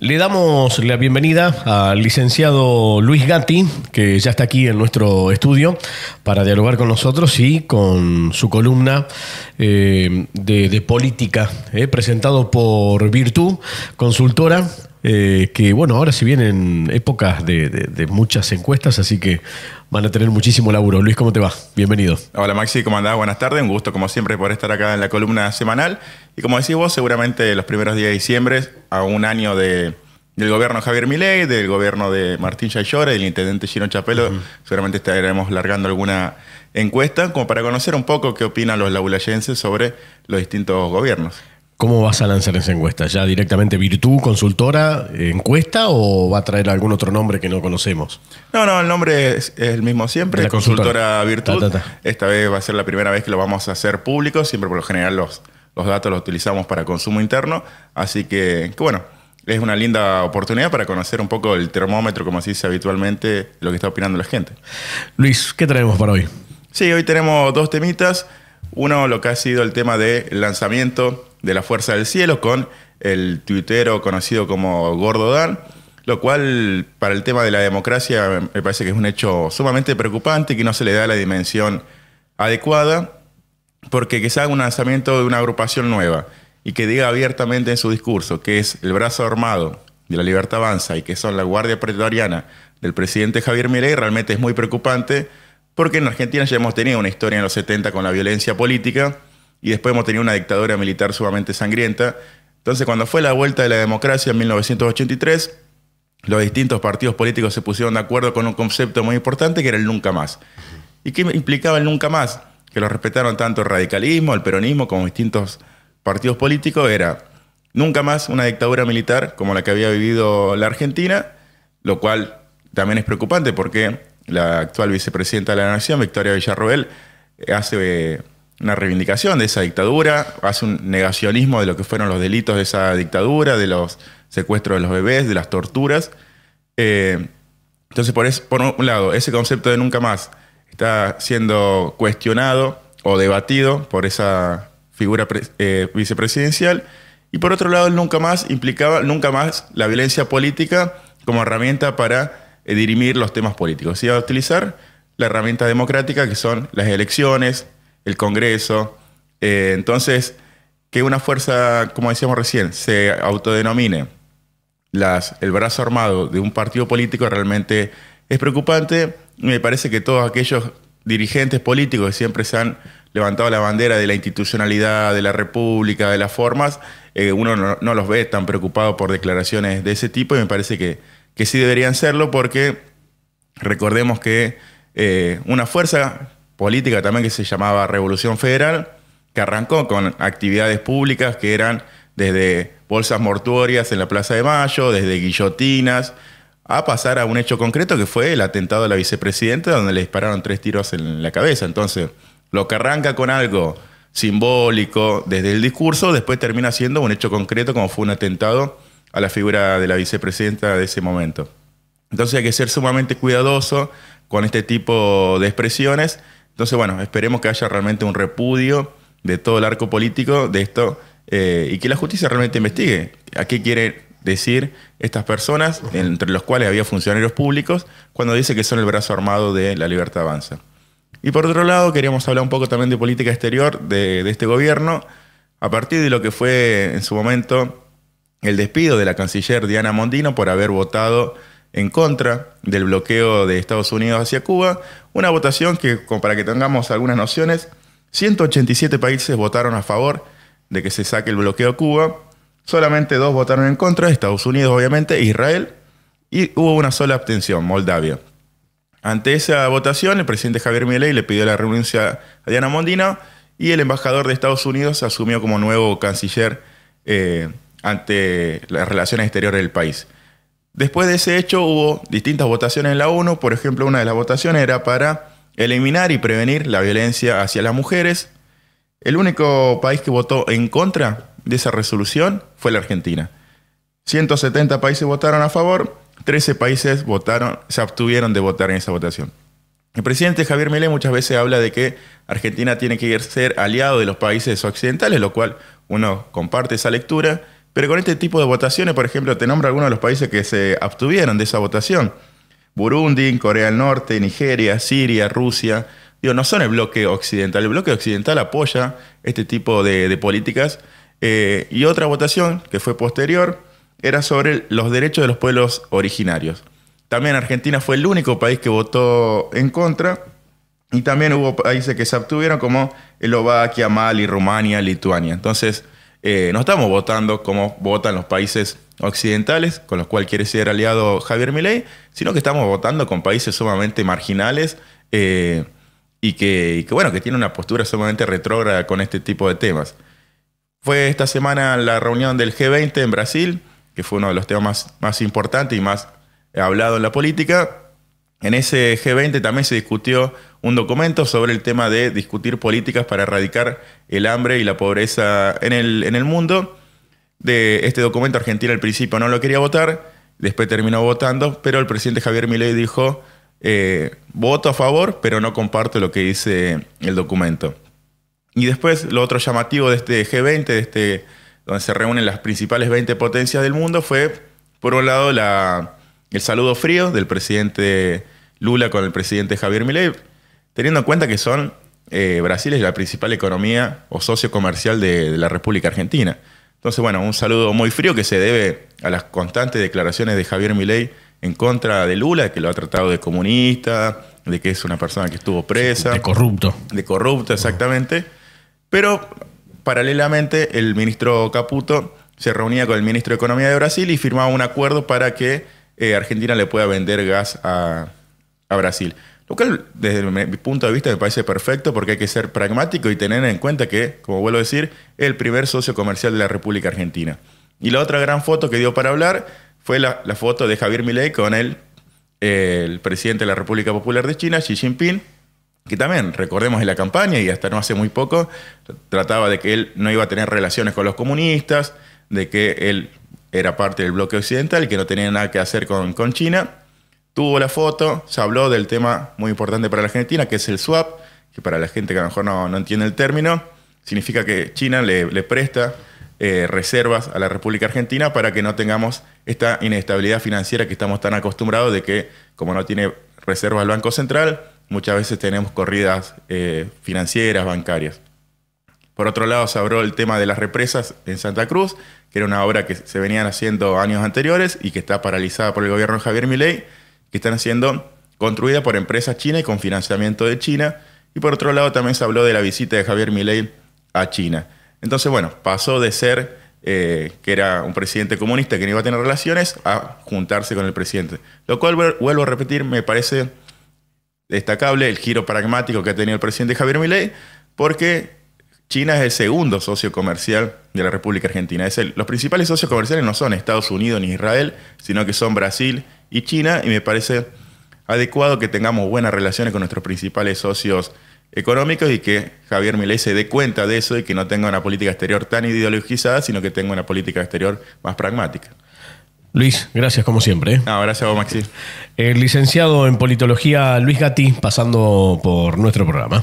Le damos la bienvenida al licenciado Luis Gatti, que ya está aquí en nuestro estudio para dialogar con nosotros y con su columna de política, presentado por Virtú, consultora, que bueno, ahora se vienen épocas de muchas encuestas, así que van a tener muchísimo laburo. Luis, ¿cómo te va? Bienvenido. Hola Maxi, ¿cómo andás? Buenas tardes, un gusto como siempre por estar acá en la columna semanal. Y como decís vos, seguramente los primeros días de diciembre, a un año del gobierno de Javier Milei, del gobierno de Martín Yayora y del intendente Gino Chapello, seguramente estaremos largando alguna encuesta como para conocer un poco qué opinan los laulayenses sobre los distintos gobiernos. ¿Cómo vas a lanzar esa encuesta? ¿Ya directamente Virtú, consultora, encuesta o va a traer algún otro nombre que no conocemos? No, el nombre es el mismo siempre, la consultora Virtú. Esta vez va a ser la primera vez que lo vamos a hacer público, siempre por lo general los datos los utilizamos para consumo interno, así que bueno, es una linda oportunidad para conocer un poco el termómetro, como se dice habitualmente, lo que está opinando la gente. Luis, ¿qué traemos para hoy? Sí, hoy tenemos dos temitas. Uno, lo que ha sido el tema del lanzamiento de la Fuerza del Cielo con el tuitero conocido como Gordo Dan, lo cual para el tema de la democracia me parece que es un hecho sumamente preocupante y que no se le da la dimensión adecuada, porque que se haga un lanzamiento de una agrupación nueva y que diga abiertamente en su discurso que es el brazo armado de la Libertad Avanza y que son la guardia pretoriana del presidente Javier Milei, realmente es muy preocupante, porque en Argentina ya hemos tenido una historia en los 70 con la violencia política y después hemos tenido una dictadura militar sumamente sangrienta. Entonces, cuando fue la vuelta de la democracia en 1983, los distintos partidos políticos se pusieron de acuerdo con un concepto muy importante que era el nunca más. ¿Y qué implicaba el nunca más? Que lo respetaron tanto el radicalismo, el peronismo, como distintos partidos políticos. Era nunca más una dictadura militar como la que había vivido la Argentina, lo cual también es preocupante porque la actual vicepresidenta de la Nación, Victoria Villarroel, hace una reivindicación de esa dictadura, hace un negacionismo de lo que fueron los delitos de esa dictadura, de los secuestros de los bebés, de las torturas. Entonces, por un lado, ese concepto de nunca más está siendo cuestionado o debatido por esa figura vicepresidencial. Y por otro lado, el nunca más implicaba nunca más la violencia política como herramienta para dirimir los temas políticos. Se iba a utilizar la herramienta democrática que son las elecciones, el Congreso. Entonces, que una fuerza, como decíamos recién, se autodenomine el brazo armado de un partido político realmente es preocupante. Me parece que todos aquellos dirigentes políticos que siempre se han levantado la bandera de la institucionalidad, de la república, de las formas, uno no los ve tan preocupados por declaraciones de ese tipo y me parece que sí deberían serlo, porque recordemos que una fuerza política también que se llamaba Revolución Federal, que arrancó con actividades públicas que eran desde bolsas mortuorias en la Plaza de Mayo, desde guillotinas, a pasar a un hecho concreto que fue el atentado a la vicepresidenta, donde le dispararon 3 tiros en la cabeza. Entonces, lo que arranca con algo simbólico desde el discurso, después termina siendo un hecho concreto, como fue un atentado a la figura de la vicepresidenta de ese momento. Entonces hay que ser sumamente cuidadoso con este tipo de expresiones. Entonces, bueno, esperemos que haya realmente un repudio de todo el arco político de esto y que la justicia realmente investigue a qué quieren decir estas personas, entre los cuales había funcionarios públicos, cuando dice que son el brazo armado de la Libertad Avanza. Y por otro lado, queríamos hablar un poco también de política exterior de este gobierno, a partir de lo que fue en su momento el despido de la canciller Diana Mondino por haber votado en contra del bloqueo de Estados Unidos hacia Cuba. Una votación que, como para que tengamos algunas nociones, 187 países votaron a favor de que se saque el bloqueo a Cuba. Solamente 2 votaron en contra, Estados Unidos obviamente, e Israel. Y hubo una sola abstención, Moldavia. Ante esa votación, el presidente Javier Milei le pidió la renuncia a Diana Mondino y el embajador de Estados Unidos asumió como nuevo canciller ante las relaciones exteriores del país. Después de ese hecho hubo distintas votaciones en la ONU. Por ejemplo, una de las votaciones era para eliminar y prevenir la violencia hacia las mujeres. El único país que votó en contra de esa resolución fue la Argentina. 170 países votaron a favor, 13 países se abstuvieron de votar en esa votación. El presidente Javier Milei muchas veces habla de que Argentina tiene que ser aliado de los países occidentales, lo cual uno comparte esa lectura, Pero con este tipo de votaciones, por ejemplo, te nombro algunos de los países que se abstuvieron de esa votación. Burundi, Corea del Norte, Nigeria, Siria, Rusia. Digo, no son el bloque occidental. El bloque occidental apoya este tipo de políticas. Y otra votación que fue posterior era sobre los derechos de los pueblos originarios. También Argentina fue el único país que votó en contra. Y también hubo países que se abstuvieron como Eslovaquia, Mali, Rumania, Lituania. Entonces, no estamos votando como votan los países occidentales, con los cuales quiere ser aliado Javier Milei, sino que estamos votando con países sumamente marginales y que tienen una postura sumamente retrógrada con este tipo de temas. Fue esta semana la reunión del G20 en Brasil, que fue uno de los temas más importantes y más hablado en la política. En ese G20 también se discutió un documento sobre el tema de discutir políticas para erradicar el hambre y la pobreza en el mundo. De este documento Argentina al principio no lo quería votar, después terminó votando, pero el presidente Javier Milei dijo, voto a favor, pero no comparto lo que dice el documento. Y después lo otro llamativo de este G20, donde se reúnen las principales 20 potencias del mundo, fue, por un lado, el saludo frío del presidente Lula con el presidente Javier Milei, teniendo en cuenta que Brasil es la principal economía o socio comercial de la República Argentina. Entonces, bueno, un saludo muy frío que se debe a las constantes declaraciones de Javier Milei en contra de Lula, que lo ha tratado de comunista, de que es una persona que estuvo presa. De corrupto. De corrupto, exactamente. Pero, paralelamente, el ministro Caputo se reunía con el ministro de Economía de Brasil y firmaba un acuerdo para que Argentina le pueda vender gas a Brasil. Lo cual, desde mi punto de vista, me parece perfecto porque hay que ser pragmático y tener en cuenta que, como vuelvo a decir, es el primer socio comercial de la República Argentina. Y la otra gran foto que dio para hablar fue la foto de Javier Milei con el presidente de la República Popular de China, Xi Jinping, que también, recordemos en la campaña y hasta no hace muy poco, trataba de que él no iba a tener relaciones con los comunistas, de que él era parte del bloque occidental y que no tenía nada que hacer con China. Tuvo la foto, se habló del tema muy importante para la Argentina, que es el swap, que para la gente que a lo mejor no entiende el término, significa que China le presta reservas a la República Argentina para que no tengamos esta inestabilidad financiera que estamos tan acostumbrados de que, como no tiene reservas el Banco Central, muchas veces tenemos corridas financieras, bancarias. Por otro lado, se habló el tema de las represas en Santa Cruz, que era una obra que se venían haciendo años anteriores y que está paralizada por el gobierno de Javier Milei, que están siendo construidas por empresas chinas y con financiamiento de China. Y por otro lado también se habló de la visita de Javier Milei a China. Entonces, bueno, pasó de ser que era un presidente comunista que no iba a tener relaciones a juntarse con el presidente. Lo cual, vuelvo a repetir, me parece destacable el giro pragmático que ha tenido el presidente Javier Milei, porque China es el segundo socio comercial de la República Argentina. Los principales socios comerciales no son Estados Unidos ni Israel, sino que son Brasil y China, y me parece adecuado que tengamos buenas relaciones con nuestros principales socios económicos y que Javier Milei se dé cuenta de eso y que no tenga una política exterior tan ideologizada, sino que tenga una política exterior más pragmática. Luis, gracias como siempre. No, gracias a vos, Maxi. El licenciado en politología Luis Gatti pasando por nuestro programa.